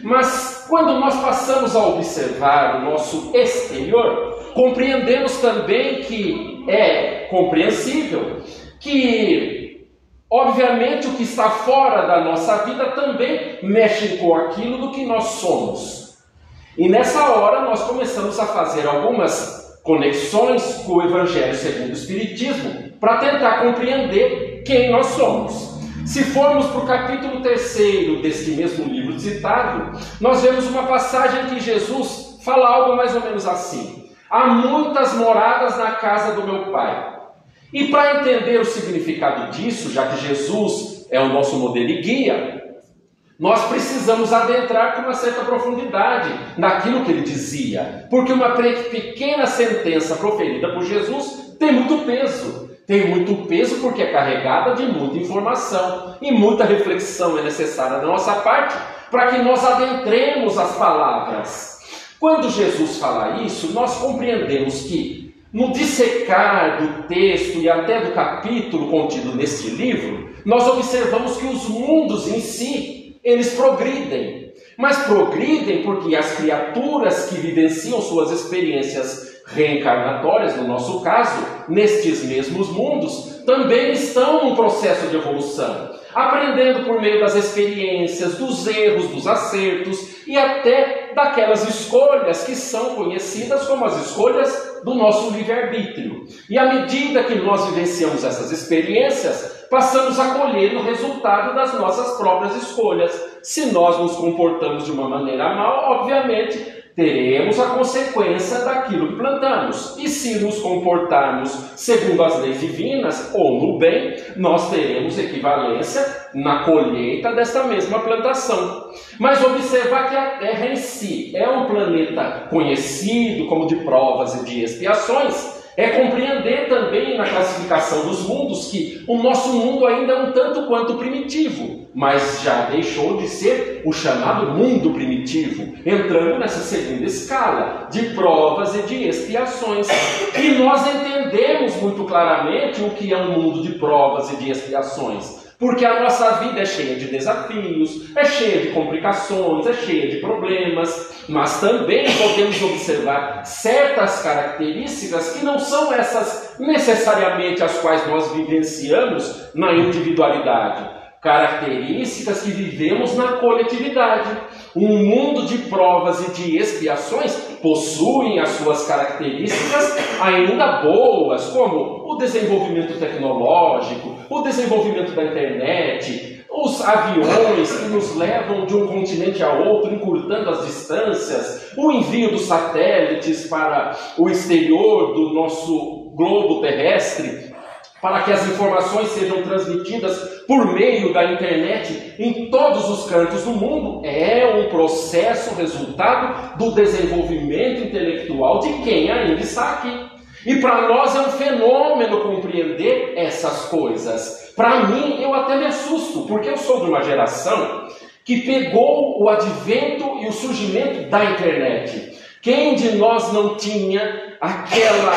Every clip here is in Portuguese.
Mas quando nós passamos a observar o nosso exterior, compreendemos também que é compreensível que, obviamente, o que está fora da nossa vida também mexe com aquilo do que nós somos. E nessa hora nós começamos a fazer algumas conexões com o Evangelho segundo o Espiritismo para tentar compreender quem nós somos. Se formos para o capítulo 3 deste mesmo livro citado, nós vemos uma passagem que Jesus fala algo mais ou menos assim: há muitas moradas na casa do meu Pai. E para entender o significado disso, já que Jesus é o nosso modelo e guia, nós precisamos adentrar com uma certa profundidade naquilo que ele dizia. Porque uma pequena sentença proferida por Jesus tem muito peso. Tem muito peso porque é carregada de muita informação. E muita reflexão é necessária da nossa parte para que nós adentremos as palavras. Quando Jesus fala isso, nós compreendemos que no dissecar do texto e até do capítulo contido neste livro, nós observamos que os mundos em si, eles progridem. Mas progridem porque as criaturas que vivenciam suas experiências reencarnatórias, no nosso caso, nestes mesmos mundos, também estão num processo de evolução, aprendendo por meio das experiências, dos erros, dos acertos e até daquelas escolhas que são conhecidas como as escolhas do nosso livre-arbítrio. E à medida que nós vivenciamos essas experiências, passamos a colher o resultado das nossas próprias escolhas. Se nós nos comportamos de uma maneira mal, obviamente, teremos a consequência daquilo que plantamos. E se nos comportarmos segundo as leis divinas, ou no bem, nós teremos equivalência na colheita desta mesma plantação. Mas observar que a Terra em si é um planeta conhecido como de provas e de expiações, é compreender também na classificação dos mundos que o nosso mundo ainda é um tanto quanto primitivo, mas já deixou de ser o chamado mundo primitivo, entrando nessa segunda escala de provas e de expiações. E nós entendemos muito claramente o que é um mundo de provas e de expiações. Porque a nossa vida é cheia de desafios, é cheia de complicações, é cheia de problemas, mas também podemos observar certas características que não são essas necessariamente as quais nós vivenciamos na individualidade. Características que vivemos na coletividade. Um mundo de provas e de expiações possuem as suas características ainda boas, como o desenvolvimento tecnológico, o desenvolvimento da internet, os aviões que nos levam de um continente a outro, encurtando as distâncias, o envio dos satélites para o exterior do nosso globo terrestre, para que as informações sejam transmitidas por meio da internet em todos os cantos do mundo, é um processo resultado do desenvolvimento intelectual de quem ainda está aqui. E para nós é um fenômeno compreender essas coisas. Para mim, eu até me assusto, porque eu sou de uma geração que pegou o advento e o surgimento da internet. Quem de nós não tinha aquela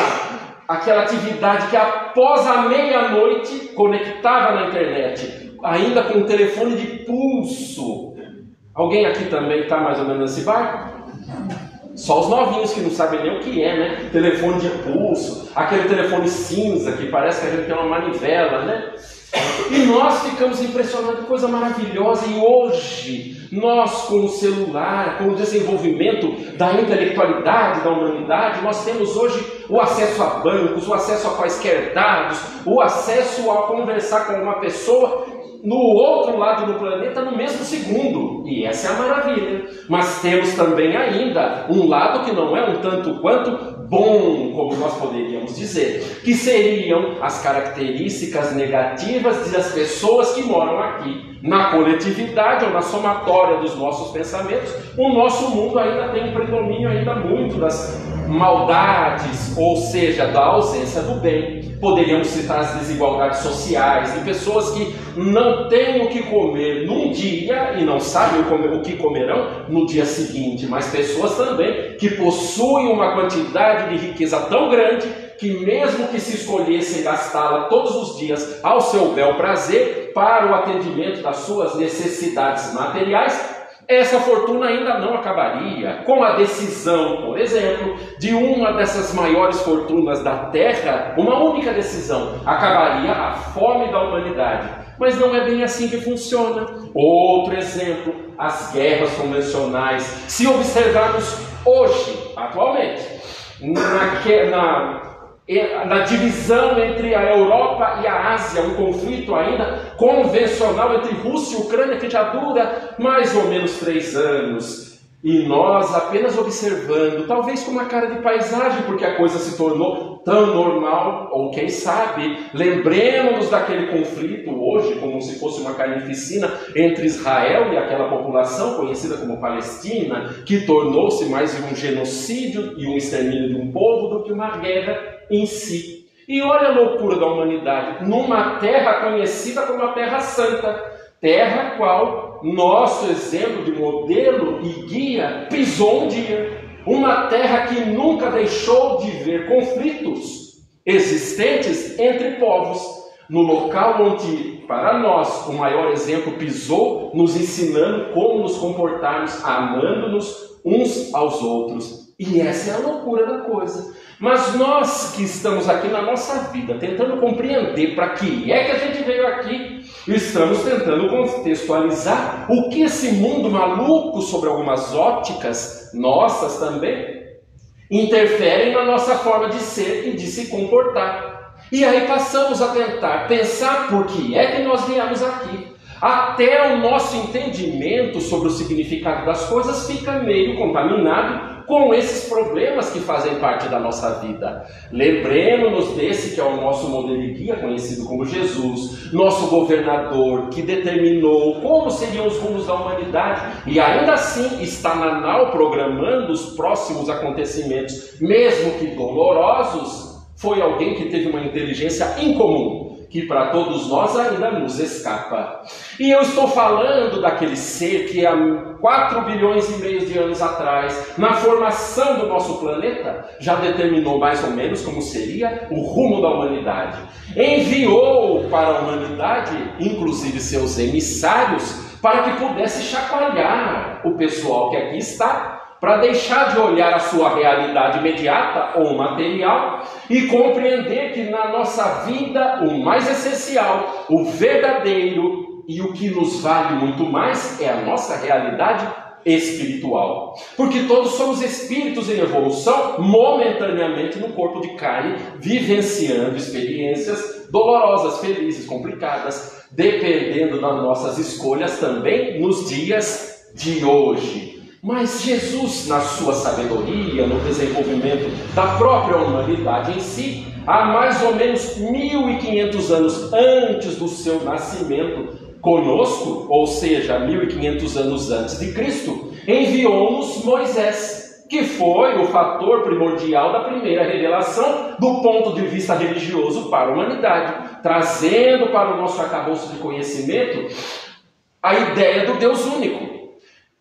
atividade que após a meia-noite conectava na internet, ainda com um telefone de pulso? Alguém aqui também está mais ou menos nesse barco? Só os novinhos que não sabem nem o que é, né? Telefone de pulso, aquele telefone cinza que parece que a gente tem uma manivela, né? E nós ficamos impressionados, coisa maravilhosa. E hoje, nós com o celular, com o desenvolvimento da intelectualidade da humanidade, nós temos hoje o acesso a bancos, o acesso a quaisquer dados, o acesso a conversar com uma pessoa no outro lado do planeta no mesmo segundo. E essa é a maravilha. Mas temos também ainda um lado que não é um tanto quanto bom, como nós poderíamos dizer, que seriam as características negativas das pessoas que moram aqui. Na coletividade ou na somatória dos nossos pensamentos, o nosso mundo ainda tem um predomínio ainda muito das maldades, ou seja, da ausência do bem. Poderíamos citar as desigualdades sociais, de pessoas que não têm o que comer num dia e não sabem o que comerão no dia seguinte, mas pessoas também que possuem uma quantidade de riqueza tão grande que mesmo que se escolhessem gastá-la todos os dias ao seu bel prazer para o atendimento das suas necessidades materiais, essa fortuna ainda não acabaria. Com a decisão, por exemplo, de uma dessas maiores fortunas da Terra, uma única decisão, acabaria a fome da humanidade. Mas não é bem assim que funciona. Outro exemplo, as guerras convencionais. Se observarmos hoje, atualmente, na divisão entre a Europa e a Ásia, um conflito ainda convencional entre Rússia e Ucrânia que já dura mais ou menos 3 anos. E nós apenas observando, talvez com uma cara de paisagem, porque a coisa se tornou tão normal, ou quem sabe, lembremos-nos daquele conflito hoje, como se fosse uma carnificina entre Israel e aquela população conhecida como Palestina, que tornou-se mais um genocídio e um extermínio de um povo do que uma guerra em si. E olha a loucura da humanidade, numa terra conhecida como a Terra Santa, terra qual nosso exemplo de modelo e guia pisou um dia. Uma terra que nunca deixou de ver conflitos existentes entre povos. No local onde, para nós, o maior exemplo pisou, nos ensinando como nos comportarmos, amando-nos uns aos outros. E essa é a loucura da coisa. Mas nós que estamos aqui na nossa vida, tentando compreender para que é que a gente veio aqui, estamos tentando contextualizar o que esse mundo maluco, sobre algumas óticas nossas também, interferem na nossa forma de ser e de se comportar. E aí passamos a tentar pensar por que é que nós viemos aqui. Até o nosso entendimento sobre o significado das coisas fica meio contaminado com esses problemas que fazem parte da nossa vida. Lembremos-nos desse que é o nosso modelo de guia, conhecido como Jesus, nosso governador, que determinou como seriam os rumos da humanidade e ainda assim está na nau programando os próximos acontecimentos, mesmo que dolorosos. Foi alguém que teve uma inteligência incomum, que para todos nós ainda nos escapa. E eu estou falando daquele ser que há 4 bilhões e meio de anos atrás, na formação do nosso planeta, já determinou mais ou menos como seria o rumo da humanidade. Enviou para a humanidade, inclusive seus emissários, para que pudesse chacoalhar o pessoal que aqui está, para deixar de olhar a sua realidade imediata ou material e compreender que na nossa vida o mais essencial, o verdadeiro e o que nos vale muito mais é a nossa realidade espiritual. Porque todos somos espíritos em evolução, momentaneamente no corpo de carne, vivenciando experiências dolorosas, felizes, complicadas, dependendo das nossas escolhas também nos dias de hoje. Mas Jesus, na sua sabedoria, no desenvolvimento da própria humanidade em si, há mais ou menos 1500 anos antes do seu nascimento conosco, ou seja, 1500 anos antes de Cristo, enviou-nos Moisés, que foi o fator primordial da primeira revelação do ponto de vista religioso para a humanidade, trazendo para o nosso arcabouço de conhecimento a ideia do Deus único.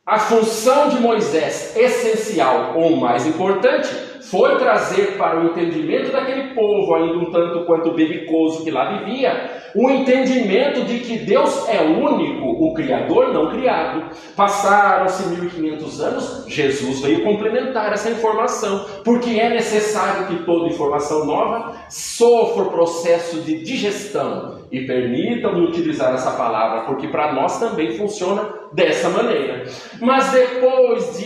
A função de Moisés, essencial ou mais importante, foi trazer para o entendimento daquele povo, ainda um tanto quanto belicoso que lá vivia, o entendimento de que Deus é único, o Criador não criado. Passaram-se 1500 anos, Jesus veio complementar essa informação, porque é necessário que toda informação nova sofra o processo de digestão. E permitam-me utilizar essa palavra, porque para nós também funciona dessa maneira. Mas depois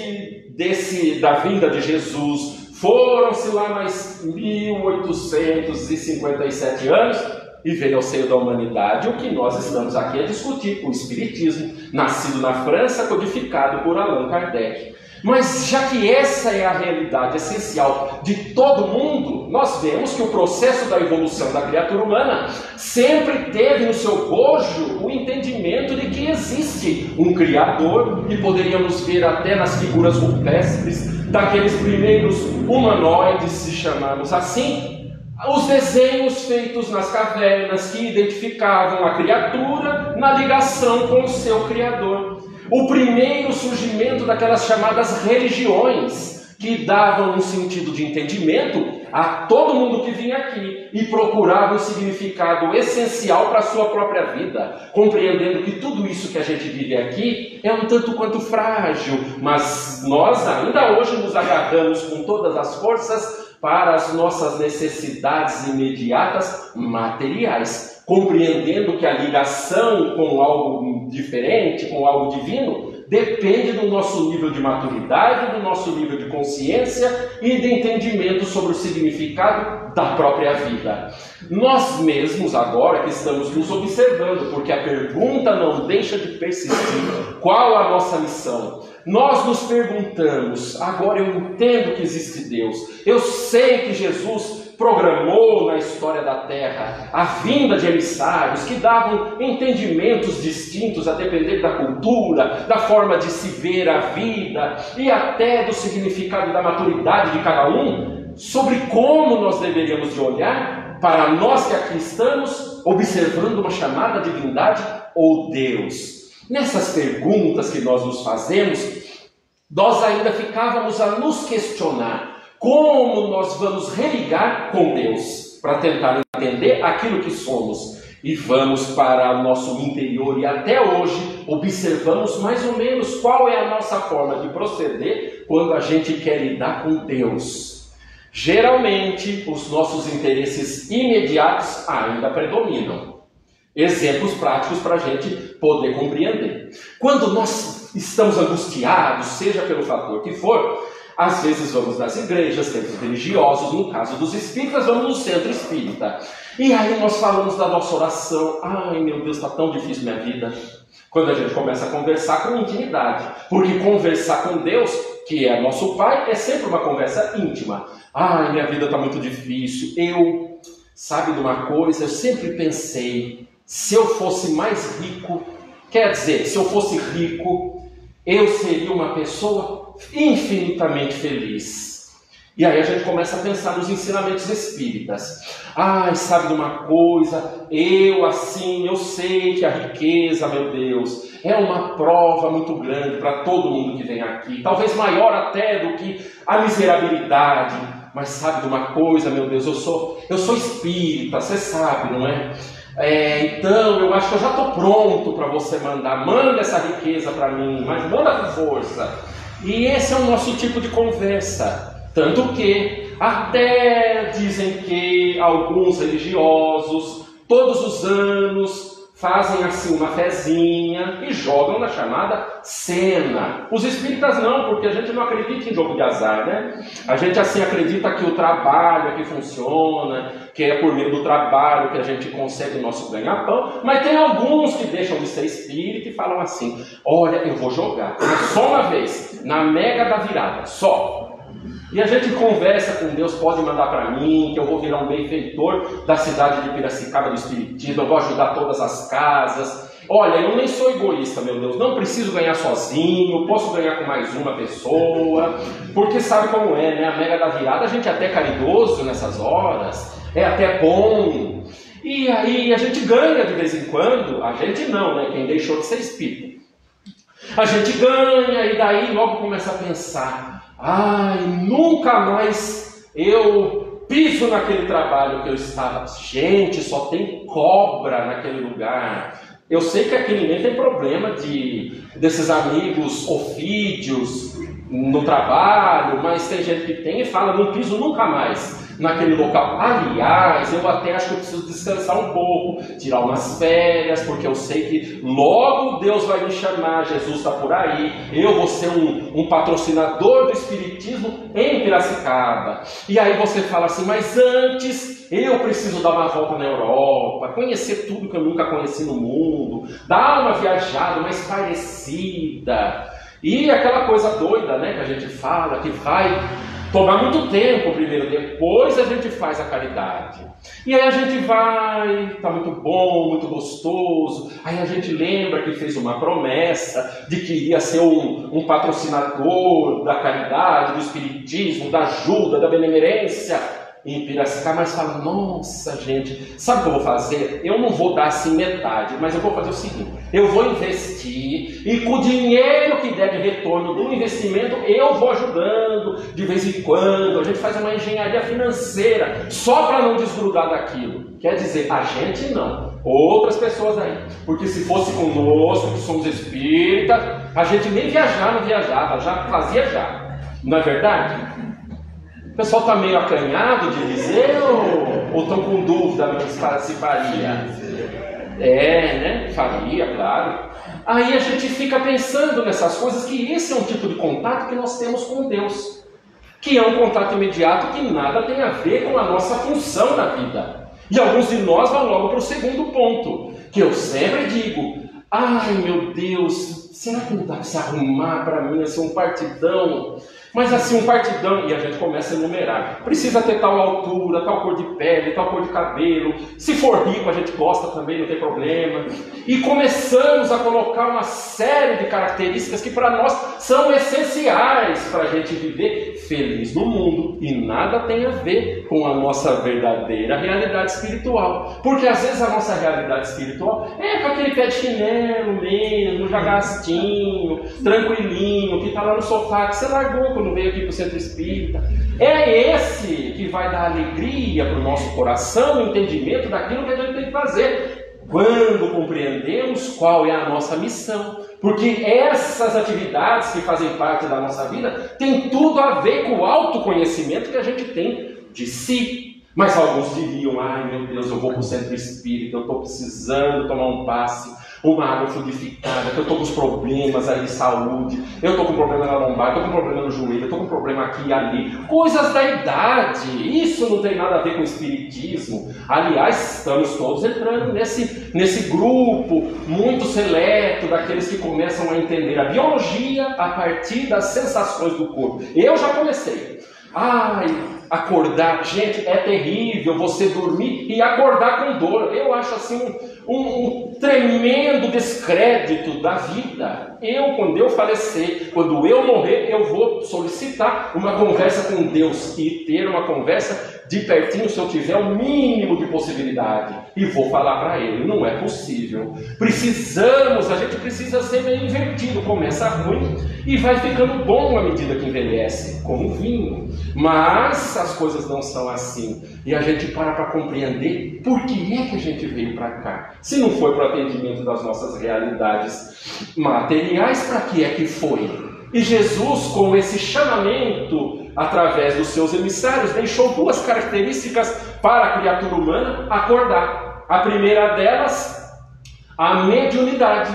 da vinda de Jesus, foram-se lá mais 1857 anos e veio ao seio da humanidade o que nós estamos aqui a discutir, o Espiritismo, nascido na França, codificado por Allan Kardec. Mas já que essa é a realidade essencial de todo mundo, nós vemos que o processo da evolução da criatura humana sempre teve no seu bojo o entendimento de que existe um Criador, e poderíamos ver até nas figuras rupestres daqueles primeiros humanoides, se chamamos assim, os desenhos feitos nas cavernas que identificavam a criatura na ligação com o seu Criador. O primeiro surgimento daquelas chamadas religiões, que davam um sentido de entendimento a todo mundo que vinha aqui e procurava um significado essencial para a sua própria vida, compreendendo que tudo isso que a gente vive aqui é um tanto quanto frágil, mas nós ainda hoje nos agarramos com todas as forças para as nossas necessidades imediatas materiais, compreendendo que a ligação com algo diferente, com algo divino, depende do nosso nível de maturidade, do nosso nível de consciência e de entendimento sobre o significado da própria vida. Nós mesmos agora que estamos nos observando, porque a pergunta não deixa de persistir, qual a nossa missão? Nós nos perguntamos, agora eu entendo que existe Deus, eu sei que Jesus programou na história da Terra a vinda de emissários que davam entendimentos distintos a depender da cultura, da forma de se ver a vida e até do significado da maturidade de cada um, sobre como nós deveríamos de olhar para nós que aqui estamos observando uma chamada divindade ou Deus. Nessas perguntas que nós nos fazemos, nós ainda ficávamos a nos questionar como nós vamos religar com Deus para tentar entender aquilo que somos. E vamos para o nosso interior e até hoje observamos mais ou menos qual é a nossa forma de proceder quando a gente quer lidar com Deus. Geralmente, os nossos interesses imediatos ainda predominam. Exemplos práticos para a gente poder compreender. Quando nós estamos angustiados, seja pelo fator que for, às vezes vamos nas igrejas, centros religiosos, no caso dos espíritas, vamos no centro espírita. E aí nós falamos da nossa oração. Ai meu Deus, está tão difícil minha vida. Quando a gente começa a conversar com intimidade. Porque conversar com Deus, que é nosso Pai, é sempre uma conversa íntima. Ai, minha vida está muito difícil. Sabe de uma coisa, eu sempre pensei, se eu fosse mais rico, quer dizer, se eu fosse rico, eu seria uma pessoa infinitamente feliz. E aí a gente começa a pensar nos ensinamentos espíritas. Ai, sabe de uma coisa, eu sei que a riqueza, meu Deus, é uma prova muito grande para todo mundo que vem aqui. Talvez maior até do que a miserabilidade. Mas sabe de uma coisa, meu Deus, eu sou espírita, você sabe, não é? Então eu acho que eu já estou pronto para você manda essa riqueza para mim, mas manda com força. E esse é o nosso tipo de conversa. Tanto que até dizem que alguns religiosos, todos os anos, fazem assim uma fezinha e jogam na chamada cena. Os espíritas não, porque a gente não acredita em jogo de azar, né? A gente assim acredita que o trabalho é que funciona, que é por meio do trabalho que a gente consegue o nosso ganha-pão, mas tem alguns que deixam de ser espírita e falam assim, olha, eu vou jogar, só uma vez, na mega da virada, só. E a gente conversa com Deus, pode mandar para mim, que eu vou virar um benfeitor da cidade de Piracicaba do Espiritismo, eu vou ajudar todas as casas. Olha, eu nem sou egoísta, meu Deus, não preciso ganhar sozinho, posso ganhar com mais uma pessoa, porque sabe como é, né? A mega da virada, a gente é até caridoso nessas horas, é até bom. E aí a gente ganha de vez em quando, a gente não, né? Quem deixou de ser espírita. A gente ganha e daí logo começa a pensar, ai, nunca mais eu piso naquele trabalho que eu estava. Gente, só tem cobra naquele lugar. Eu sei que aqui ninguém tem problema desses amigos ofídeos no trabalho, mas tem gente que tem e fala, não piso nunca mais naquele local. Aliás, eu até acho que eu preciso descansar um pouco, tirar umas férias, porque eu sei que logo Deus vai me chamar, Jesus está por aí, eu vou ser um patrocinador do Espiritismo em Piracicaba. E aí você fala assim, mas antes eu preciso dar uma volta na Europa, conhecer tudo que eu nunca conheci no mundo, dar uma viajada mais parecida. E aquela coisa doida, né, que a gente fala, que vai tomar muito tempo primeiro, depois a gente faz a caridade. E aí a gente vai, tá muito bom, muito gostoso, aí a gente lembra que fez uma promessa de que iria ser um patrocinador da caridade, do espiritismo, da ajuda, da benemerência. em Piracicaba, mas fala, nossa gente, sabe o que eu vou fazer? Eu não vou dar assim metade, mas eu vou fazer o seguinte, eu vou investir e com o dinheiro que der de retorno do investimento, eu vou ajudando de vez em quando, a gente faz uma engenharia financeira, só para não desgrudar daquilo. Quer dizer, a gente não, outras pessoas aí, porque se fosse conosco, que somos espíritas, a gente nem viajar não viajava, já fazia já, não é verdade? O pessoal está meio acanhado de dizer ou estão com dúvida do que se faria? Né? Faria, claro. Aí a gente fica pensando nessas coisas, que esse é um tipo de contato que nós temos com Deus, que é um contato imediato que nada tem a ver com a nossa função na vida. E alguns de nós vão logo para o segundo ponto, que eu sempre digo, ai meu Deus, será que não dá para se arrumar para mim assim, um partidão? Mas assim, um partidão, e a gente começa a enumerar. Precisa ter tal altura, tal cor de pele, tal cor de cabelo. Se for rico, a gente gosta também, não tem problema. E começamos a colocar uma série de características que para nós são essenciais para a gente viver feliz no mundo. E nada tem a ver com a nossa verdadeira realidade espiritual. Porque às vezes a nossa realidade espiritual é com aquele pé de chinelo mesmo, já gastinho, tranquilinho, que está lá no sofá, que você largou quando veio aqui para o centro espírita. É esse que vai dar alegria para o nosso coração, o entendimento daquilo que a gente tem que fazer, quando compreendemos qual é a nossa missão. Porque essas atividades que fazem parte da nossa vida têm tudo a ver com o autoconhecimento que a gente tem de si. Mas alguns diriam, ai meu Deus, eu vou para o centro espírita, eu estou precisando tomar um passe, uma água fluidificada, que eu estou com os problemas aí de saúde, eu estou com problema na lombar, estou com problema no joelho, eu estou com problema aqui e ali. Coisas da idade, isso não tem nada a ver com o espiritismo. Aliás, estamos todos entrando nesse grupo muito seleto, daqueles que começam a entender a biologia a partir das sensações do corpo. Eu já comecei. Ai, acordar, gente, é terrível você dormir e acordar com dor. Eu acho assim um tremendo descrédito da vida. Quando eu falecer, quando eu morrer, eu vou solicitar uma conversa com Deus e ter uma conversa de pertinho, se eu tiver o mínimo de possibilidade, e vou falar para ele, não é possível. A gente precisa ser meio invertido, começa ruim e vai ficando bom à medida que envelhece, como um vinho. Mas as coisas não são assim, e a gente para compreender por que é que a gente veio para cá. Se não foi para o atendimento das nossas realidades materiais, para que é que foi? E Jesus, com esse chamamento, através dos seus emissários, deixou duas características para a criatura humana acordar. A primeira delas, a mediunidade,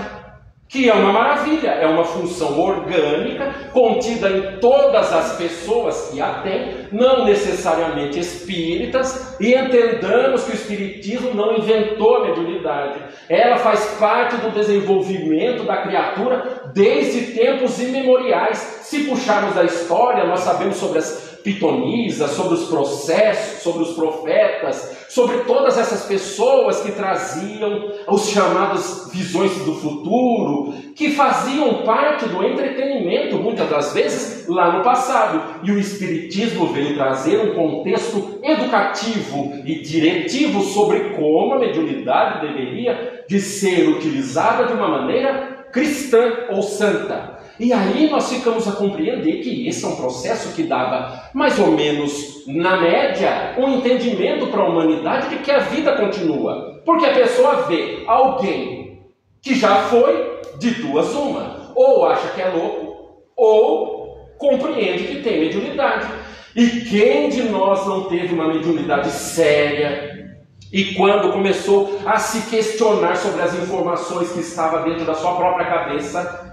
que é uma maravilha, é uma função orgânica, contida em todas as pessoas que a têm, não necessariamente espíritas, e entendamos que o espiritismo não inventou a mediunidade. Ela faz parte do desenvolvimento da criatura desde tempos imemoriais. Se puxarmos da história, nós sabemos sobre as pitonisas, sobre os processos, sobre os profetas, sobre todas essas pessoas que traziam os chamados visões do futuro, que faziam parte do entretenimento, muitas das vezes, lá no passado. E o Espiritismo veio trazer um contexto educativo e diretivo sobre como a mediunidade deveria de ser utilizada de uma maneira cristã ou santa. E aí nós ficamos a compreender que esse é um processo que dava, mais ou menos, na média, um entendimento para a humanidade de que a vida continua. Porque a pessoa vê alguém que já foi, de duas uma, ou acha que é louco, ou compreende que tem mediunidade. E quem de nós não teve uma mediunidade séria? E quando começou a se questionar sobre as informações que estavam dentro da sua própria cabeça,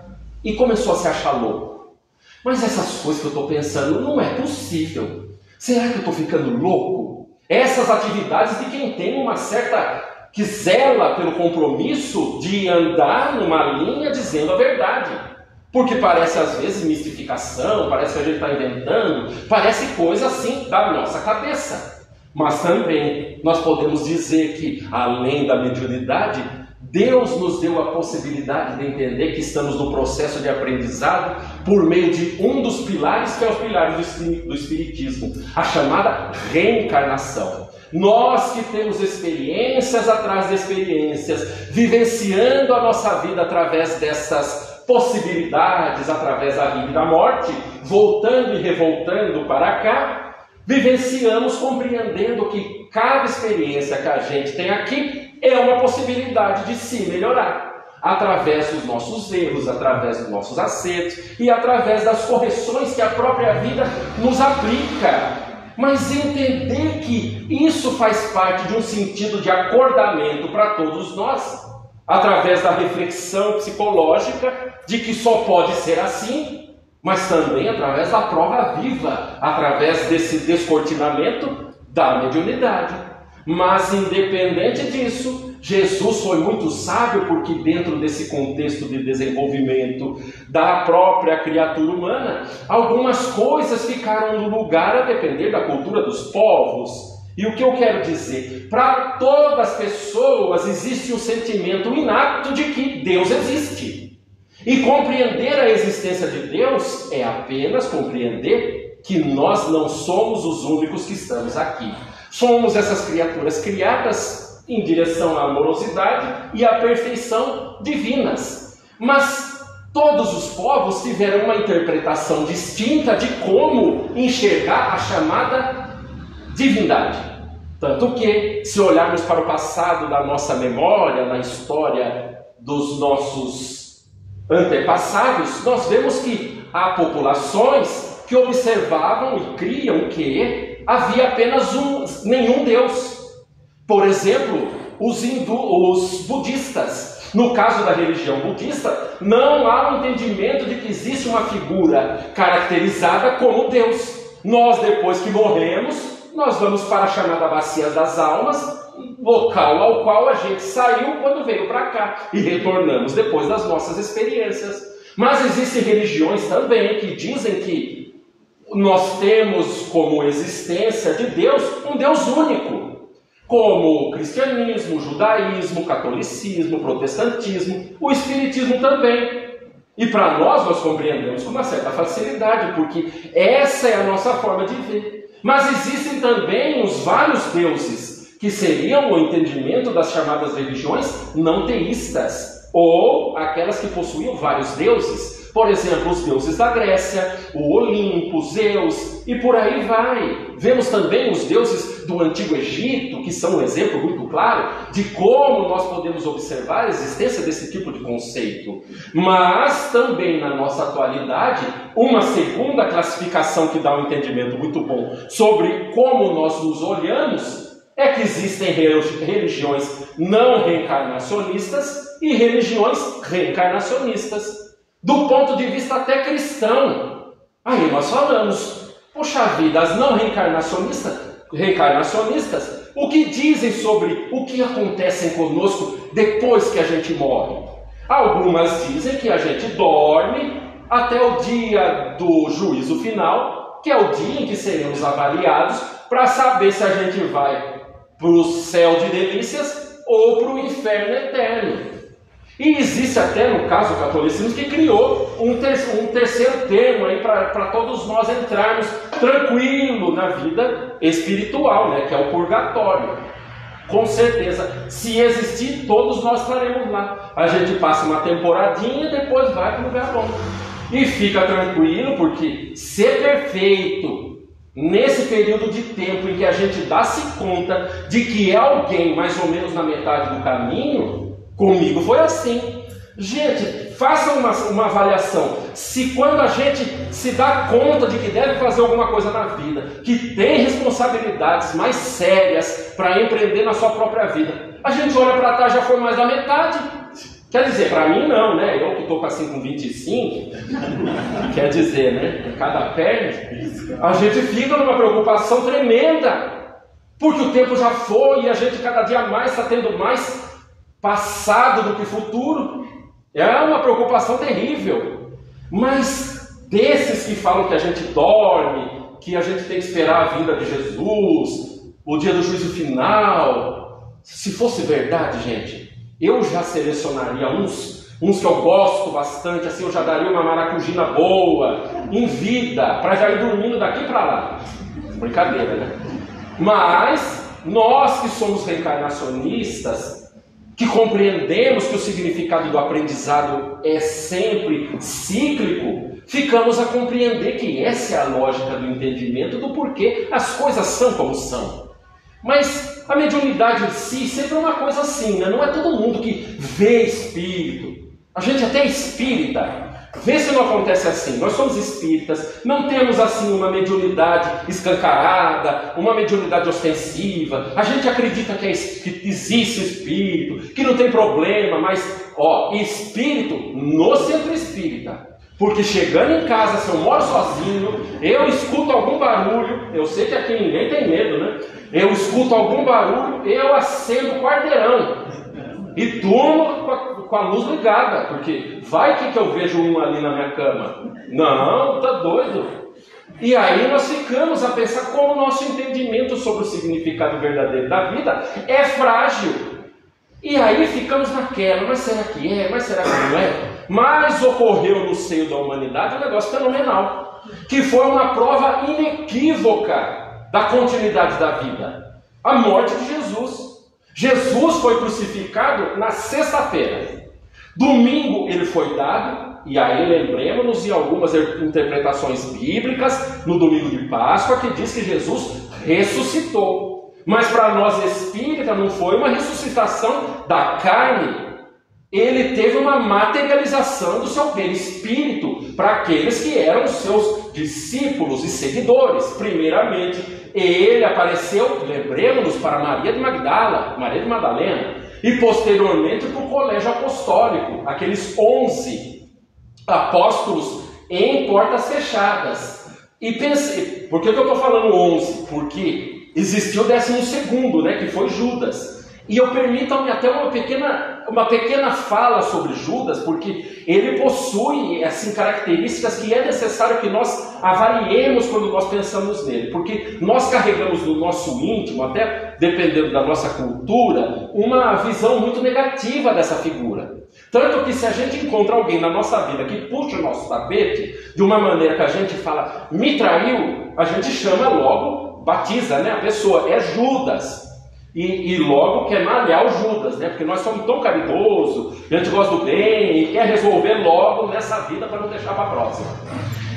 e começou a se achar louco. Mas essas coisas que eu estou pensando, não é possível. Será que eu estou ficando louco? Essas atividades de quem tem uma certa, que zela pelo compromisso de andar numa linha dizendo a verdade. Porque parece às vezes mistificação, parece que a gente está inventando, parece coisa assim da nossa cabeça. Mas também nós podemos dizer que, além da mediunidade, Deus nos deu a possibilidade de entender que estamos no processo de aprendizado por meio de um dos pilares, que é os pilares do Espiritismo, a chamada reencarnação. Nós que temos experiências atrás de experiências, vivenciando a nossa vida através dessas possibilidades, através da vida e da morte, voltando e revoltando para cá, vivenciamos compreendendo que cada experiência que a gente tem aqui é uma possibilidade de se melhorar, através dos nossos erros, através dos nossos acertos e através das correções que a própria vida nos aplica. Mas entender que isso faz parte de um sentido de acordamento para todos nós, através da reflexão psicológica de que só pode ser assim, mas também através da prova viva, através desse descortinamento da mediunidade. Mas independente disso, Jesus foi muito sábio, porque dentro desse contexto de desenvolvimento da própria criatura humana, algumas coisas ficaram no lugar a depender da cultura dos povos. E o que eu quero dizer? Para todas as pessoas existe um sentimento inato de que Deus existe. E compreender a existência de Deus é apenas compreender que nós não somos os únicos que estamos aqui. Somos essas criaturas criadas em direção à amorosidade e à perfeição divinas. Mas todos os povos tiveram uma interpretação distinta de como enxergar a chamada divindade. Tanto que, se olharmos para o passado da nossa memória, na história dos nossos antepassados, nós vemos que há populações que observavam e criam que havia apenas nenhum Deus. Por exemplo, os budistas. No caso da religião budista, não há um entendimento de que existe uma figura caracterizada como Deus. Nós, depois que morremos, nós vamos para a chamada bacia das almas, local ao qual a gente saiu quando veio para cá, e retornamos depois das nossas experiências. Mas existem religiões também que dizem que nós temos como existência de Deus um Deus único, como o cristianismo, o judaísmo, o catolicismo, o protestantismo, o espiritismo também. E para nós compreendemos com uma certa facilidade, porque essa é a nossa forma de ver. Mas existem também os vários deuses, que seriam o entendimento das chamadas religiões não teístas, ou aquelas que possuíam vários deuses. Por exemplo, os deuses da Grécia, o Olimpo, Zeus, e por aí vai. Vemos também os deuses do Antigo Egito, que são um exemplo muito claro de como nós podemos observar a existência desse tipo de conceito. Mas também na nossa atualidade, uma segunda classificação que dá um entendimento muito bom sobre como nós nos olhamos é que existem religiões não reencarnacionistas e religiões reencarnacionistas. Do ponto de vista até cristão. Aí nós falamos, poxa vida, as não reencarnacionistas, o que dizem sobre o que acontece conosco depois que a gente morre? Algumas dizem que a gente dorme até o dia do juízo final, que é o dia em que seremos avaliados para saber se a gente vai para o céu de delícias ou para o inferno eterno. E existe até, no caso, o catolicismo, que criou um terceiro termo aí para todos nós entrarmos tranquilo na vida espiritual, né, que é o purgatório. Com certeza, se existir, todos nós estaremos lá. A gente passa uma temporadinha e depois vai para o lugar bom. E fica tranquilo, porque ser perfeito nesse período de tempo em que a gente dá-se conta de que é alguém mais ou menos na metade do caminho, comigo foi assim. Gente, façam uma avaliação. Se quando a gente se dá conta de que deve fazer alguma coisa na vida, que tem responsabilidades mais sérias para empreender na sua própria vida, a gente olha para trás, já foi mais da metade. Quer dizer, para mim não, né? Eu que estou assim com 25, quer dizer, né? Cada perna, a gente fica numa preocupação tremenda, porque o tempo já foi e a gente cada dia mais está tendo mais passado do que futuro. É uma preocupação terrível. Mas desses que falam que a gente dorme, que a gente tem que esperar a vinda de Jesus, o dia do juízo final, se fosse verdade, gente, eu já selecionaria uns que eu gosto bastante, assim, eu já daria uma maracujina boa, em vida, para já ir dormindo daqui para lá. Brincadeira, né? Mas nós que somos reencarnacionistas, que compreendemos que o significado do aprendizado é sempre cíclico, ficamos a compreender que essa é a lógica do entendimento do porquê as coisas são como são. Mas a mediunidade em si sempre é uma coisa assim, né? Não é todo mundo que vê espírito. A gente até é espírita. Vê se não acontece assim. Nós somos espíritas, não temos assim uma mediunidade escancarada, uma mediunidade ostensiva. A gente acredita que existe espírito, que não tem problema, mas, espírito no centro espírita. Porque chegando em casa, se eu moro sozinho, eu escuto algum barulho, eu sei que aqui ninguém tem medo, né? Eu escuto algum barulho, eu acendo o quarteirão e durmo com a luz ligada, porque vai que eu vejo um ali na minha cama. Não, tá doido. E aí nós ficamos a pensar como o nosso entendimento sobre o significado verdadeiro da vida é frágil. E aí ficamos naquela, mas será que é? Mas será que não é? Mas ocorreu no seio da humanidade um negócio fenomenal, que foi uma prova inequívoca da continuidade da vida. A morte de Jesus. Jesus foi crucificado na sexta-feira. Domingo ele foi dado, e aí lembremos-nos em algumas interpretações bíblicas, no domingo de Páscoa, que diz que Jesus ressuscitou. Mas para nós espíritas não foi uma ressuscitação da carne. Ele teve uma materialização do seu perispírito para aqueles que eram seus discípulos e seguidores. Primeiramente, ele apareceu, lembremos-nos, para Maria de Madalena, e posteriormente para o colégio apostólico, aqueles 11 apóstolos em portas fechadas. E pensei, por que eu estou falando 11? Porque existiu o 12º, né, que foi Judas. E eu permito-me até uma pequena fala sobre Judas, porque ele possui assim, características que é necessário que nós avaliemos quando nós pensamos nele. Porque nós carregamos no nosso íntimo, até dependendo da nossa cultura, uma visão muito negativa dessa figura. Tanto que se a gente encontra alguém na nossa vida que puxa o nosso tapete, de uma maneira que a gente fala, me traiu, a gente chama logo, batiza, né? A pessoa, é Judas. E logo quer malhar o Judas, né? Porque nós somos tão caridosos, a gente gosta do bem e quer resolver logo nessa vida para não deixar para a próxima.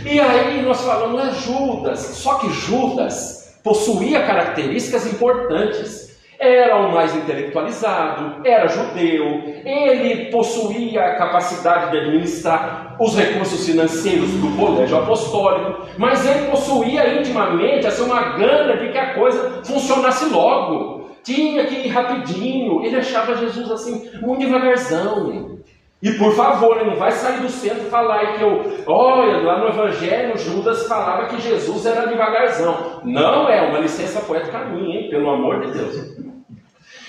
E aí nós falamos, é Judas. Só que Judas possuía características importantes. Era o mais intelectualizado, era judeu, ele possuía a capacidade de administrar os recursos financeiros do colégio apostólico, mas ele possuía intimamente assim, uma gana de que a coisa funcionasse logo. Tinha que ir rapidinho. Ele achava Jesus assim, muito devagarzão. Né? E por favor, ele não vai sair do centro e falar que olha, lá no Evangelho, Judas falava que Jesus era devagarzão. Não é uma licença poética minha, hein? Pelo amor de Deus.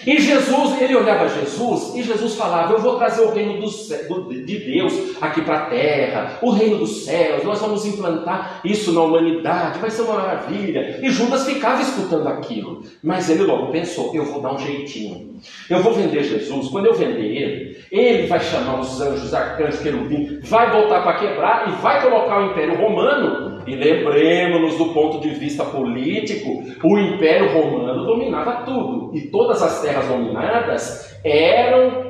E Jesus, ele olhava Jesus e Jesus falava, eu vou trazer o reino de Deus aqui para a terra, o reino dos céus, nós vamos implantar isso na humanidade, vai ser uma maravilha. E Judas ficava escutando aquilo, mas ele logo pensou, eu vou dar um jeitinho, eu vou vender Jesus, quando eu vender ele vai chamar os anjos, arcanjos, querubim, vai voltar para quebrar e vai colocar o Império Romano. E lembremos-nos do ponto de vista político, o Império Romano dominava tudo, e todas as terras dominadas eram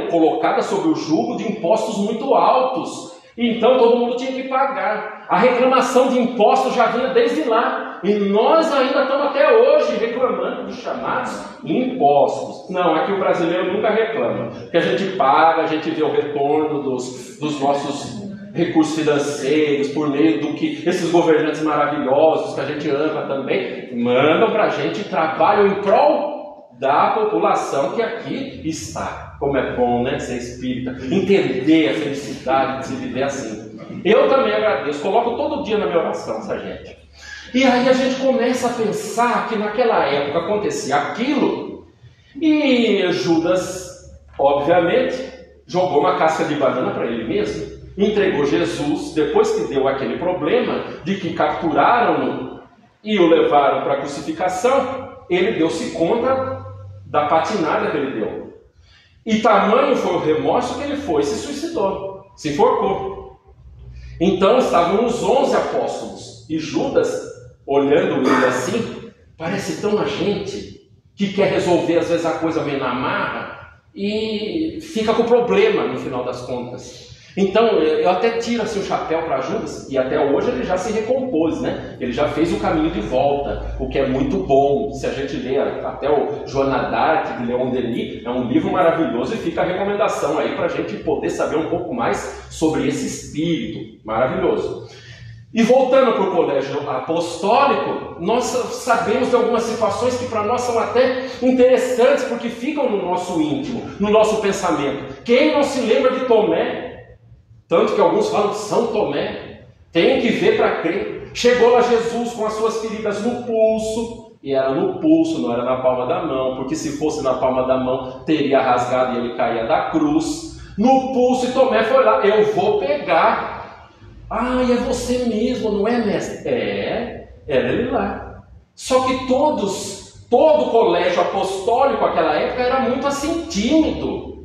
colocadas sob o jugo de impostos muito altos. Então todo mundo tinha que pagar. A reclamação de impostos já vinha desde lá. E nós ainda estamos até hoje reclamando dos chamados impostos. Não, é que o brasileiro nunca reclama. Porque a gente paga, a gente vê o retorno dos nossos recursos financeiros, por meio do que esses governantes maravilhosos que a gente ama também, mandam para a gente, trabalham em prol da população que aqui está. Como é bom, né, ser espírita, entender a felicidade de se viver assim. Eu também agradeço, coloco todo dia na minha oração essa gente. E aí a gente começa a pensar que naquela época acontecia aquilo, e Judas, obviamente, jogou uma casca de banana para ele mesmo, entregou Jesus, depois que deu aquele problema de que capturaram-no e o levaram para a crucificação, ele deu-se conta da patinada que ele deu. E tamanho foi o remorso que ele foi e se suicidou, se enforcou. Então estavam os 11 apóstolos. E Judas, olhando ele assim, parece tão agente, que quer resolver às vezes a coisa meio na marra e fica com problema no final das contas. Então eu até tiro assim o chapéu para Judas, e até hoje ele já se recompôs, né? Ele já fez o caminho de volta, o que é muito bom. Se a gente lê até o Joana d'Arc de Leon Denis, é um livro maravilhoso, e fica a recomendação aí para a gente poder saber um pouco mais sobre esse espírito maravilhoso. E voltando para o colégio apostólico, nós sabemos de algumas situações que para nós são até interessantes, porque ficam no nosso íntimo, no nosso pensamento. Quem não se lembra de Tomé? Tanto que alguns falam de São Tomé. Tem que ver para crer. Chegou lá Jesus com as suas feridas no pulso, e era no pulso, não era na palma da mão, porque se fosse na palma da mão, teria rasgado e ele caía da cruz. No pulso, e Tomé foi lá, eu vou pegar. Ah, é você mesmo, não é, mestre? Era ele lá. Só que todo o colégio apostólico naquela época era muito assim tímido,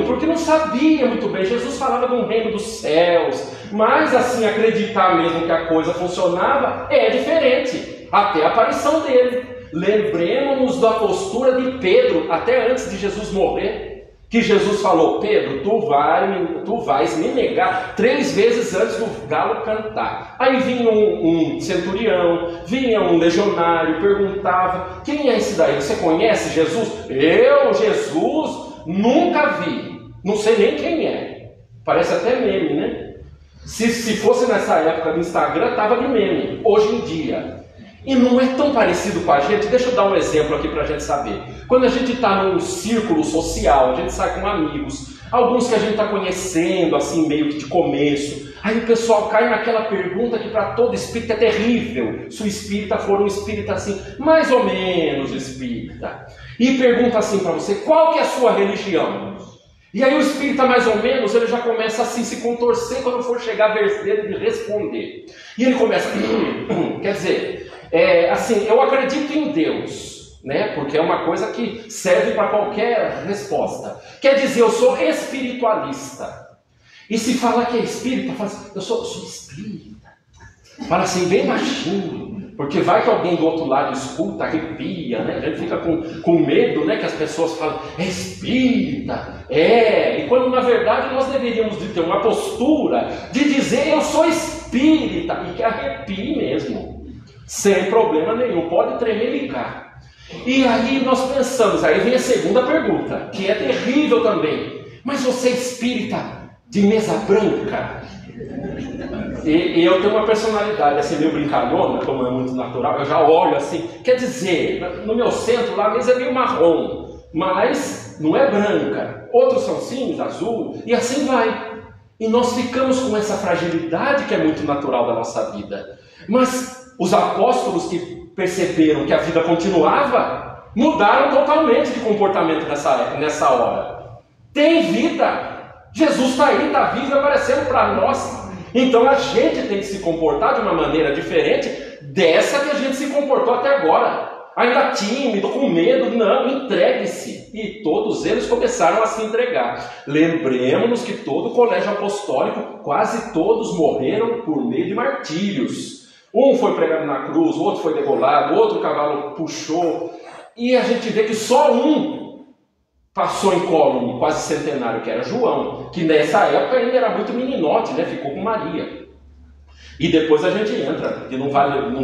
porque não sabia muito bem. Jesus falava de um reino dos céus, mas assim, acreditar mesmo que a coisa funcionava é diferente, até a aparição dele. Lembremos-nos da postura de Pedro, até antes de Jesus morrer, que Jesus falou: Pedro, tu vais me negar 3 vezes antes do galo cantar. Aí vinha um centurião, vinha um legionário, perguntava: quem é esse daí? Você conhece Jesus? Eu, Jesus, nunca vi, não sei nem quem é. Parece até meme, né? Se fosse nessa época do Instagram, estava de meme, hoje em dia. E não é tão parecido com a gente. Deixa eu dar um exemplo aqui para a gente saber. Quando a gente está num círculo social, a gente sai com amigos, alguns que a gente está conhecendo, assim, meio que de começo. Aí o pessoal cai naquela pergunta que para todo espírita é terrível. Se o espírita for um espírita assim, mais ou menos espírita. E pergunta assim para você: qual que é a sua religião? E aí o espírita, mais ou menos, ele já começa assim se contorcer quando for chegar a vez dele de responder. E ele começa, quer dizer, assim, eu acredito em Deus, né? Porque é uma coisa que serve para qualquer resposta. Quer dizer, eu sou espiritualista. E se fala que é espírita, fala assim, eu sou espírita. Fala assim, bem baixinho. Porque vai que alguém do outro lado escuta, arrepia, né? A gente fica com medo, né? Que as pessoas falam, é espírita, e quando na verdade nós deveríamos de ter uma postura de dizer, eu sou espírita, e que arrepie mesmo, sem problema nenhum, pode tremer e ligar. E aí nós pensamos, aí vem a segunda pergunta, que é terrível também, mas você é espírita de mesa branca? E eu tenho uma personalidade assim meio brincalhona, como é muito natural, eu já olho assim, quer dizer, no meu centro lá a mesa é meio marrom, mas não é branca, outros são cinza, azul, e assim vai. E nós ficamos com essa fragilidade que é muito natural da nossa vida. Mas os apóstolos que perceberam que a vida continuava, mudaram totalmente de comportamento nessa hora. Tem vida, Jesus está aí, está vivo e aparecendo para nós. Então a gente tem que se comportar de uma maneira diferente dessa que a gente se comportou até agora. Ainda tímido, com medo, não, entregue-se. E todos eles começaram a se entregar. Lembremos-nos que todo o colégio apostólico, quase todos morreram por meio de martírios. Um foi pregado na cruz, o outro foi degolado, outro cavalo puxou. E a gente vê que só um passou incólume, quase centenário, que era João, que nessa época ainda era muito meninote, né? Ficou com Maria. E depois a gente entra, e não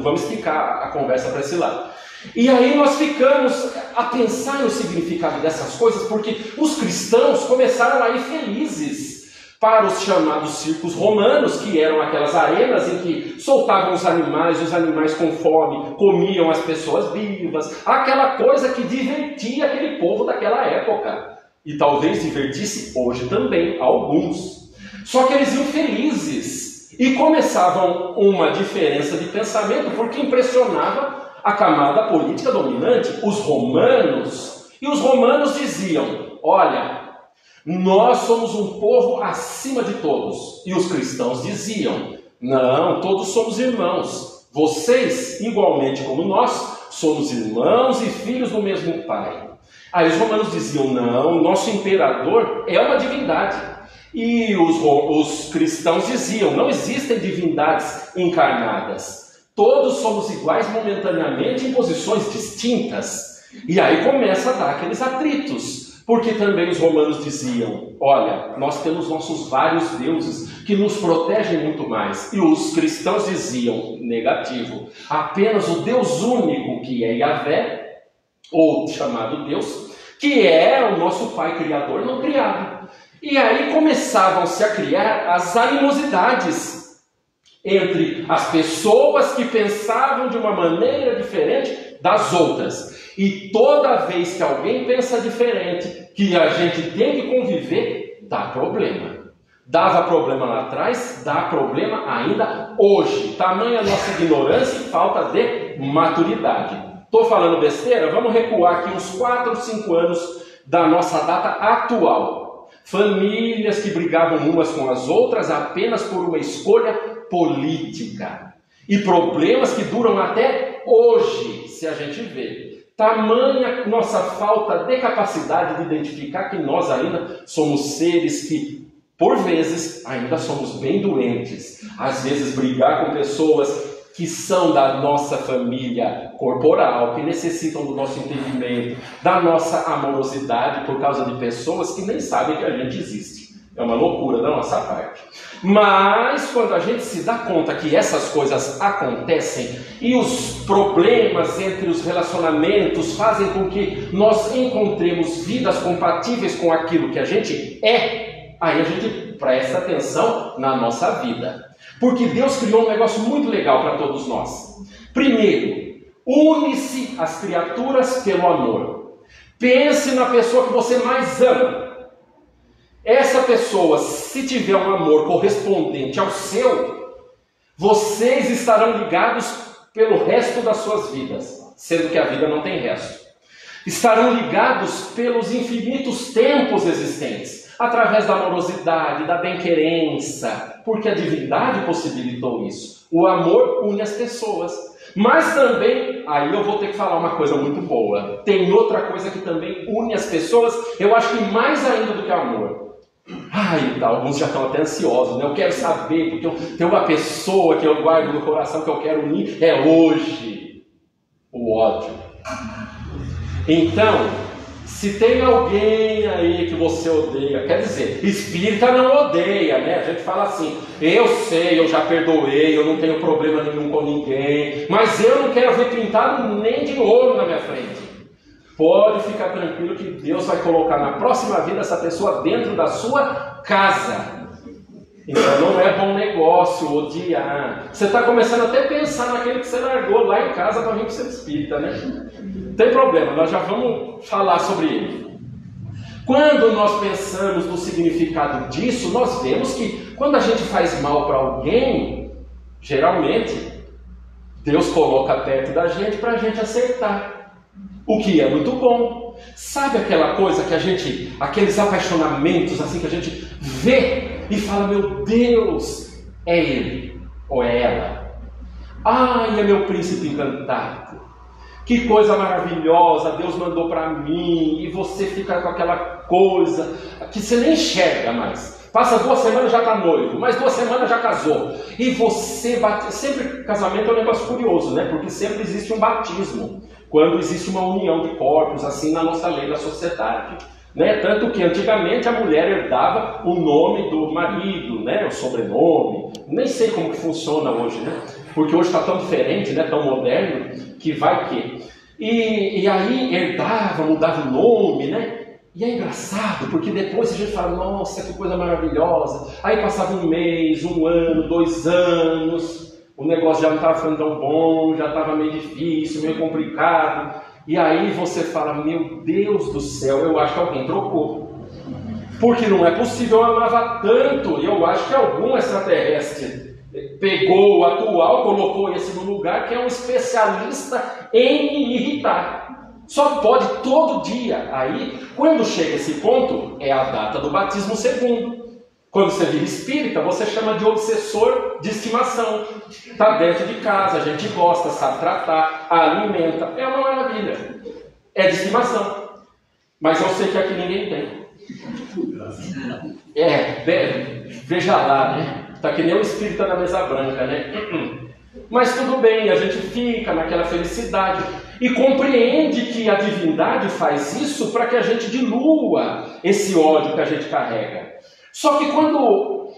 vamos esticar a conversa para esse lado. E aí nós ficamos a pensar no significado dessas coisas, porque os cristãos começaram a ir felizes para os chamados circos romanos, que eram aquelas arenas em que soltavam os animais com fome comiam as pessoas vivas, aquela coisa que divertia aquele povo daquela época, e talvez divertisse hoje também alguns. Só que eles iam felizes, e começavam uma diferença de pensamento, porque impressionava a camada política dominante, os romanos. E os romanos diziam, olha, nós somos um povo acima de todos. E os cristãos diziam, não, todos somos irmãos. Vocês, igualmente como nós, somos irmãos e filhos do mesmo Pai. Aí os romanos diziam, não, nosso imperador é uma divindade. E os cristãos diziam, não existem divindades encarnadas. Todos somos iguais momentaneamente em posições distintas. E aí começa a dar aqueles atritos. Porque também os romanos diziam, olha, nós temos nossos vários deuses que nos protegem muito mais. E os cristãos diziam, negativo, apenas o Deus único, que é Yahvé, ou chamado Deus, que é o nosso Pai Criador não criado. E aí começavam-se a criar as animosidades entre as pessoas que pensavam de uma maneira diferente das outras. E toda vez que alguém pensa diferente, que a gente tem que conviver, dá problema. Dava problema lá atrás, dá problema ainda hoje. Tamanha a nossa ignorância e falta de maturidade. Estou falando besteira? Vamos recuar aqui uns 4 ou 5 anos da nossa data atual. Famílias que brigavam umas com as outras apenas por uma escolha política. E problemas que duram até hoje, se a gente vê. Tamanha nossa falta de capacidade de identificar que nós ainda somos seres que, por vezes, ainda somos bem doentes. Às vezes brigar com pessoas que são da nossa família corporal, que necessitam do nosso entendimento, da nossa amorosidade por causa de pessoas que nem sabem que a gente existe. É uma loucura da nossa parte. Mas quando a gente se dá conta que essas coisas acontecem e os problemas entre os relacionamentos fazem com que nós encontremos vidas compatíveis com aquilo que a gente é, aí a gente presta atenção na nossa vida. Porque Deus criou um negócio muito legal para todos nós. Primeiro, une-se as criaturas pelo amor. Pense na pessoa que você mais ama. Essa pessoa, se tiver um amor correspondente ao seu, vocês estarão ligados pelo resto das suas vidas, sendo que a vida não tem resto. Estarão ligados pelos infinitos tempos existentes, através da amorosidade, da bem-querença, porque a divindade possibilitou isso. O amor une as pessoas. Mas também, aí eu vou ter que falar uma coisa muito boa. Tem outra coisa que também une as pessoas, eu acho que mais ainda do que o amor. Alguns já estão até ansiosos, né? Eu quero saber, porque tem uma pessoa que eu guardo no coração que eu quero unir, é hoje. O ódio. Então, se tem alguém aí que você odeia, quer dizer, espírita não odeia, né? A gente fala assim, eu sei, eu já perdoei, eu não tenho problema nenhum com ninguém, mas eu não quero ver pintado nem de ouro na minha frente. Pode ficar tranquilo que Deus vai colocar na próxima vida essa pessoa dentro da sua casa. Então não é bom negócio odiar. Você está começando até a pensar naquele que você largou lá em casa para vir para o seu espírita, né? Não tem problema, nós já vamos falar sobre ele. Quando nós pensamos no significado disso, nós vemos que quando a gente faz mal para alguém, geralmente Deus coloca perto da gente para a gente acertar. O que é muito bom. Sabe aquela coisa que a gente, aqueles apaixonamentos assim que a gente vê e fala, meu Deus, é ele ou é ela. É meu príncipe encantado. Que coisa maravilhosa, Deus mandou para mim. E você fica com aquela coisa que você nem enxerga mais. Passa 2 semanas já está noivo, mais 2 semanas já casou. E você bate. Sempre casamento é um negócio curioso, né? Porque sempre existe um batismo. Quando existe uma união de corpos, assim na nossa lei da sociedade. Né? Tanto que antigamente a mulher herdava o nome do marido, né? O sobrenome. Nem sei como que funciona hoje, né? Porque hoje está tão diferente, né? Tão moderno, que vai que. E aí herdava, mudava o nome, né? E é engraçado, porque depois a gente fala, nossa, que coisa maravilhosa. Aí passava 1 mês, 1 ano, 2 anos... O negócio já não estava ficando tão bom, já estava meio difícil, meio complicado. E aí você fala, meu Deus do céu, eu acho que alguém trocou. Porque não é possível, eu amava tanto. E eu acho que algum extraterrestre pegou o atual, colocou esse no lugar, que é um especialista em me irritar. Só pode todo dia. Aí, quando chega esse ponto, é a data do batismo segundo. Quando você vira espírita, você chama de obsessor de estimação. Está dentro de casa, a gente gosta, sabe tratar, alimenta. É uma maravilha. É de estimação. Mas eu sei que aqui ninguém tem. Veja lá, né? Tá que nem o espírita da mesa branca, né? Mas tudo bem, a gente fica naquela felicidade e compreende que a divindade faz isso para que a gente dilua esse ódio que a gente carrega. Só que quando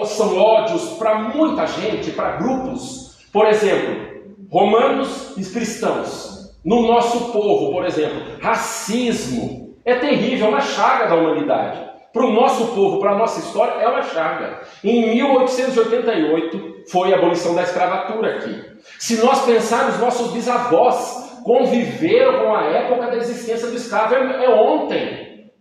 são ódios para muita gente, para grupos, por exemplo, romanos e cristãos, no nosso povo, por exemplo, racismo, é terrível, é uma chaga da humanidade. Para o nosso povo, para a nossa história, é uma chaga. Em 1888 foi a abolição da escravatura aqui. Se nós pensarmos, nossos bisavós conviveram com a época da existência do escravo, é ontem.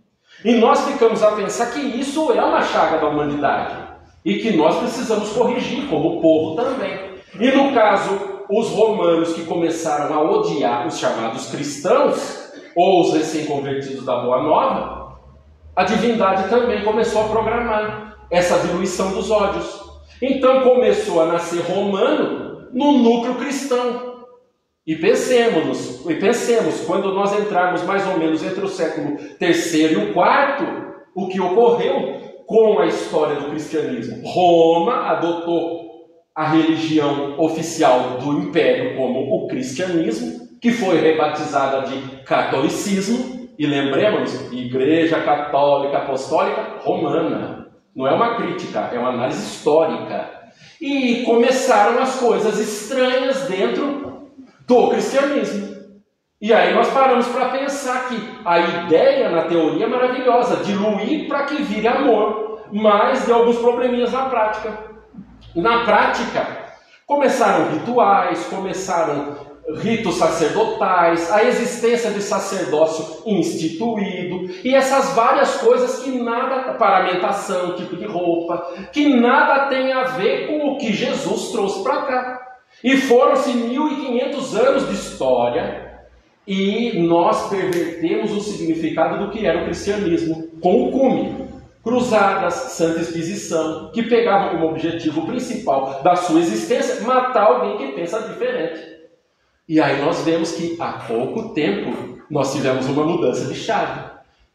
E nós ficamos a pensar que isso é uma chaga da humanidade. E que nós precisamos corrigir, como povo também. E no caso, os romanos que começaram a odiar os chamados cristãos, ou os recém-convertidos da Boa Nova, a divindade também começou a programar essa diluição dos ódios. Então começou a nascer romano no núcleo cristão. E pensemos, quando nós entrarmos mais ou menos entre o século III e o IV, o que ocorreu com a história do cristianismo. Roma adotou a religião oficial do império como o cristianismo, que foi rebatizada de catolicismo. E lembremos, Igreja Católica Apostólica Romana. Não é uma crítica, é uma análise histórica. E começaram as coisas estranhas dentro do cristianismo. E aí nós paramos para pensar que a ideia na teoria é maravilhosa, diluir para que vire amor, mas de alguns probleminhas na prática. Na prática, começaram rituais, começaram ritos sacerdotais, a existência de sacerdócio instituído, e essas várias coisas que nada, paramentação, tipo de roupa, que nada tem a ver com o que Jesus trouxe para cá. E foram-se 1500 anos de história, e nós pervertemos o significado do que era o cristianismo, com o cume. Cruzadas, Santa Inquisição, que pegavam como objetivo principal da sua existência matar alguém que pensa diferente. E aí nós vemos que há pouco tempo nós tivemos uma mudança de chave.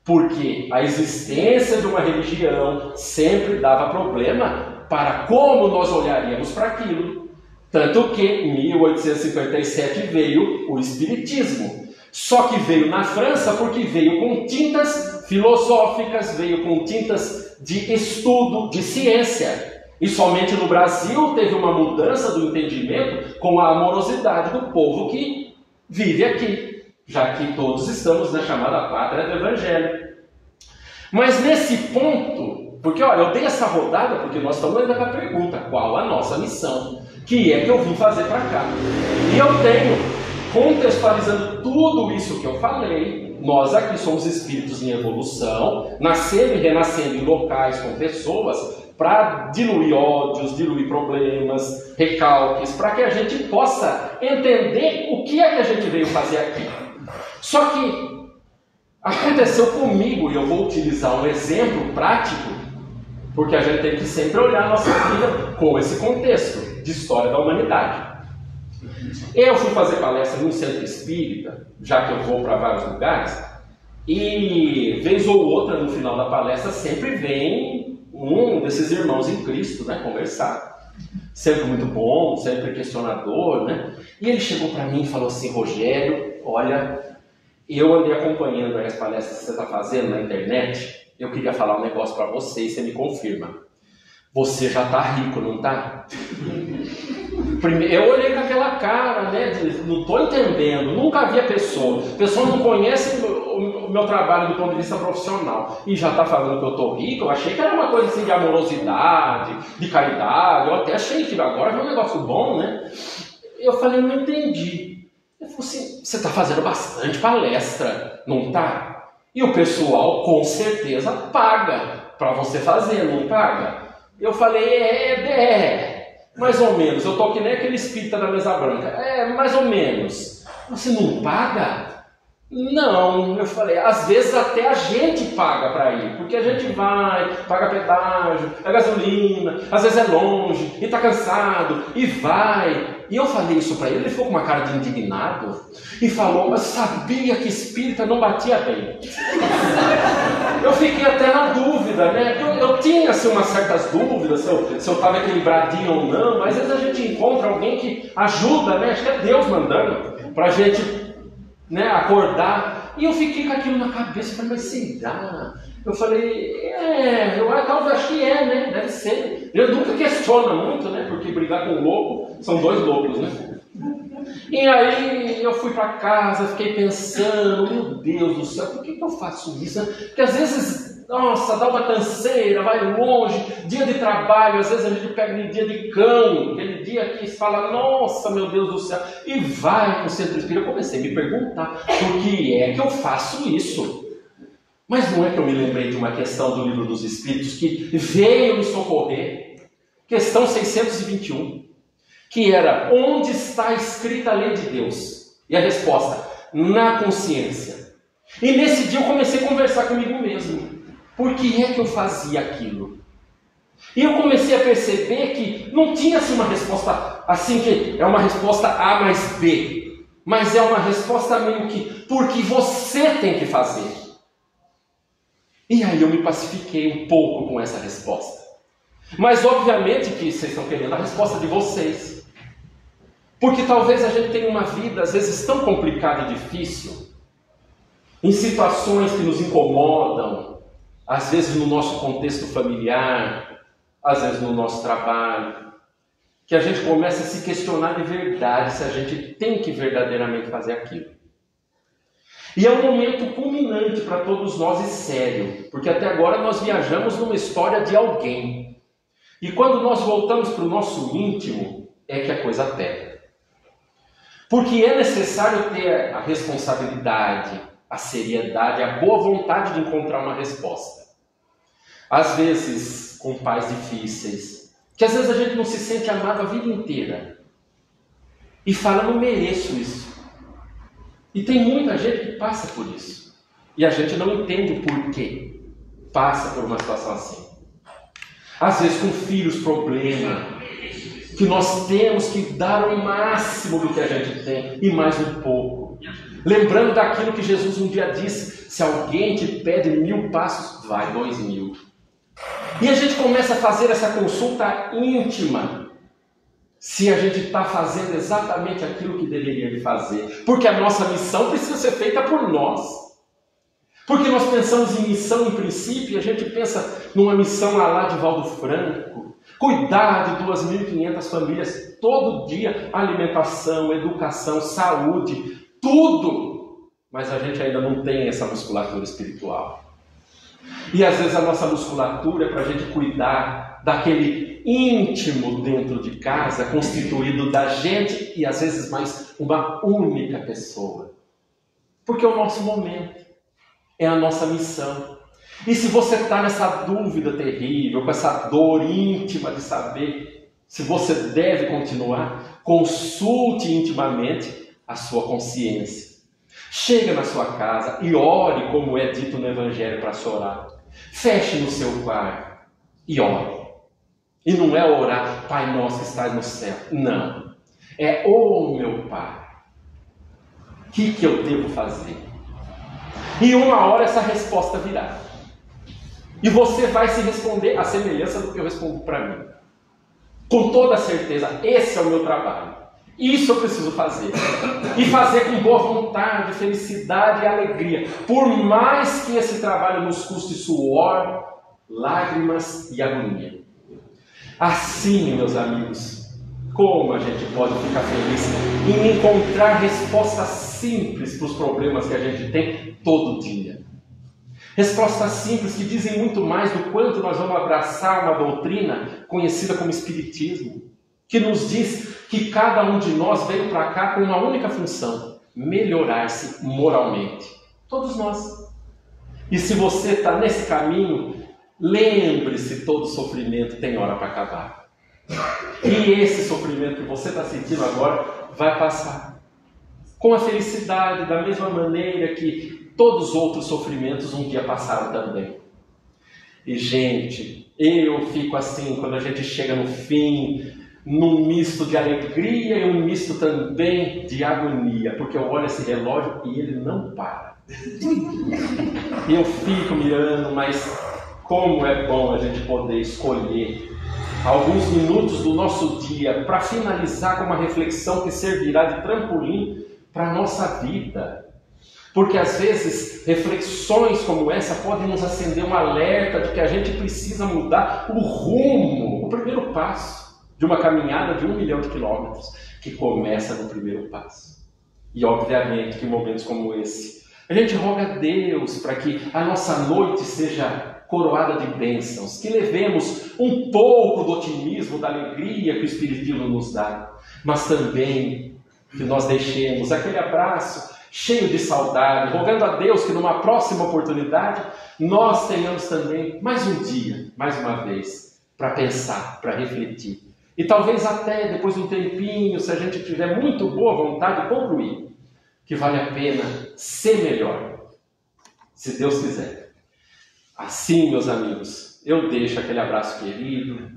Porque a existência de uma religião sempre dava problema para como nós olharíamos para aquilo. Tanto que em 1857 veio o Espiritismo. Só que veio na França porque veio com tintas filosóficas, veio com tintas de estudo, de ciência. E somente no Brasil teve uma mudança do entendimento com a amorosidade do povo que vive aqui, já que todos estamos na chamada pátria do Evangelho. Mas nesse ponto, porque olha, eu dei essa rodada porque nós estamos ainda com a pergunta, qual a nossa missão? Que é que eu vim fazer para cá? E eu tenho, contextualizando tudo isso que eu falei, nós aqui somos espíritos em evolução, nascendo e renascendo em locais com pessoas, para diluir ódios, diluir problemas, recalques, para que a gente possa entender o que é que a gente veio fazer aqui. Só que aconteceu comigo, e eu vou utilizar um exemplo prático, porque a gente tem que sempre olhar a nossa vida com esse contexto de história da humanidade. Eu fui fazer palestra num centro espírita, já que eu vou para vários lugares, e vez ou outra no final da palestra sempre vem um desses irmãos em Cristo, né, conversar. Sempre muito bom, sempre questionador, né? E ele chegou para mim e falou assim: Rogério, olha, eu andei acompanhando as palestras que você está fazendo na internet, eu queria falar um negócio para você e você me confirma. Você já está rico, não está? Eu olhei com aquela cara, né, de, não estou entendendo, nunca vi a pessoa não conhece o meu trabalho do ponto de vista profissional, e já está falando que eu estou rico. Eu achei que era uma coisa assim de amorosidade, de caridade, eu até achei que agora é um negócio bom, né? Eu falei, não entendi. Ele falou assim, você está fazendo bastante palestra, não está? E o pessoal com certeza paga para você fazer, não paga? Eu falei, mais ou menos, eu tô que nem aquele espírita da mesa branca. Mais ou menos. Você não paga? Não, eu falei, às vezes até a gente paga para ir, porque a gente vai, paga pedágio, é gasolina, às vezes é longe, e está cansado, e vai. E eu falei isso para ele ficou com uma cara de indignado, e falou, mas sabia que espírita não batia bem. Eu fiquei até na dúvida, né? Eu tinha assim, umas certas dúvidas, se eu estava equilibradinho ou não, mas às vezes a gente encontra alguém que ajuda, né? Acho que é Deus mandando, para a gente, né, acordar. E eu fiquei com aquilo na cabeça, falei, mas será? Eu falei, talvez acho que né? Deve ser. Eu nunca questiona muito, né? Porque brigar com o louco, são dois loucos, né? E aí eu fui para casa, fiquei pensando, meu Deus do céu, por que eu faço isso? Porque às vezes, nossa, dá uma canseira, vai longe, dia de trabalho, às vezes a gente pega no dia de cão, aquele dia que se fala, nossa, meu Deus do céu, e vai com o centro espírita. Eu comecei a me perguntar, por que é que eu faço isso? Mas não é que eu me lembrei de uma questão do Livro dos Espíritos que veio me socorrer, questão 621. Que era, onde está escrita a lei de Deus? E a resposta, na consciência. E nesse dia eu comecei a conversar comigo mesmo. Por que é que eu fazia aquilo? E eu comecei a perceber que não tinha assim uma resposta, assim que é uma resposta A mais B. Mas é uma resposta meio que, porque você tem que fazer. E aí eu me pacifiquei um pouco com essa resposta. Mas obviamente que vocês estão querendo a resposta de vocês. Porque talvez a gente tenha uma vida, às vezes, tão complicada e difícil, em situações que nos incomodam, às vezes no nosso contexto familiar, às vezes no nosso trabalho, que a gente começa a se questionar de verdade se a gente tem que verdadeiramente fazer aquilo. E é um momento culminante para todos nós e sério, porque até agora nós viajamos numa história de alguém. E quando nós voltamos para o nosso íntimo, é que a coisa pega. Porque é necessário ter a responsabilidade, a seriedade, a boa vontade de encontrar uma resposta. Às vezes, com pais difíceis, que às vezes a gente não se sente amado a vida inteira. E fala, não mereço isso. E tem muita gente que passa por isso. E a gente não entende o porquê passa por uma situação assim. Às vezes com filhos, problema, que nós temos que dar o máximo do que a gente tem e mais um pouco. Lembrando daquilo que Jesus um dia disse, se alguém te pede 1000 passos, vai 2000. E a gente começa a fazer essa consulta íntima, se a gente está fazendo exatamente aquilo que deveria fazer. Porque a nossa missão precisa ser feita por nós. Porque nós pensamos em missão em princípio, e a gente pensa numa missão lá de Valdo Franco, cuidar de 2.500 famílias todo dia, alimentação, educação, saúde, tudo. Mas a gente ainda não tem essa musculatura espiritual. E às vezes a nossa musculatura é para a gente cuidar daquele íntimo dentro de casa, constituído da gente e às vezes mais uma única pessoa. Porque é o nosso momento, é a nossa missão. E se você está nessa dúvida terrível, com essa dor íntima de saber se você deve continuar, consulte intimamente a sua consciência. Chega na sua casa e ore como é dito no Evangelho para chorar. Feche no seu quarto e ore. E não é orar, Pai nosso que estás no céu. Não. É, meu Pai, o que eu devo fazer? E uma hora essa resposta virá. E você vai se responder à semelhança do que eu respondo para mim. Com toda certeza, esse é o meu trabalho. Isso eu preciso fazer. E fazer com boa vontade, felicidade e alegria. Por mais que esse trabalho nos custe suor, lágrimas e agonia. Assim, meus amigos, como a gente pode ficar feliz em encontrar respostas simples para os problemas que a gente tem todo dia. Respostas simples que dizem muito mais do quanto nós vamos abraçar uma doutrina conhecida como Espiritismo, que nos diz que cada um de nós veio para cá com uma única função: melhorar-se moralmente. Todos nós. E se você está nesse caminho, lembre-se, todo sofrimento tem hora para acabar. E esse sofrimento que você está sentindo agora vai passar. com a felicidade, da mesma maneira que todos os outros sofrimentos um dia passaram também. E, gente, eu fico assim, quando a gente chega no fim, num misto de alegria e um misto também de agonia, porque eu olho esse relógio e ele não para. E eu fico mirando, mas como é bom a gente poder escolher alguns minutos do nosso dia para finalizar com uma reflexão que servirá de trampolim para a nossa vida. Porque às vezes reflexões como essa podem nos acender um alerta de que a gente precisa mudar o rumo, o primeiro passo de uma caminhada de 1 milhão de quilômetros, que começa no primeiro passo. E obviamente que em momentos como esse, a gente roga a Deus para que a nossa noite seja coroada de bênçãos, que levemos um pouco do otimismo, da alegria que o Espiritismo nos dá, mas também que nós deixemos aquele abraço cheio de saudade, rogando a Deus que numa próxima oportunidade nós tenhamos também mais um dia, mais uma vez, para pensar, para refletir. E talvez até depois de um tempinho, se a gente tiver muito boa vontade, concluir que vale a pena ser melhor, se Deus quiser. Assim, meus amigos, eu deixo aquele abraço querido,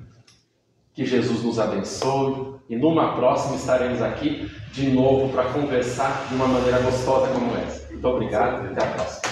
que Jesus nos abençoe, e numa próxima estaremos aqui de novo para conversar de uma maneira gostosa como essa. Muito obrigado e até a próxima.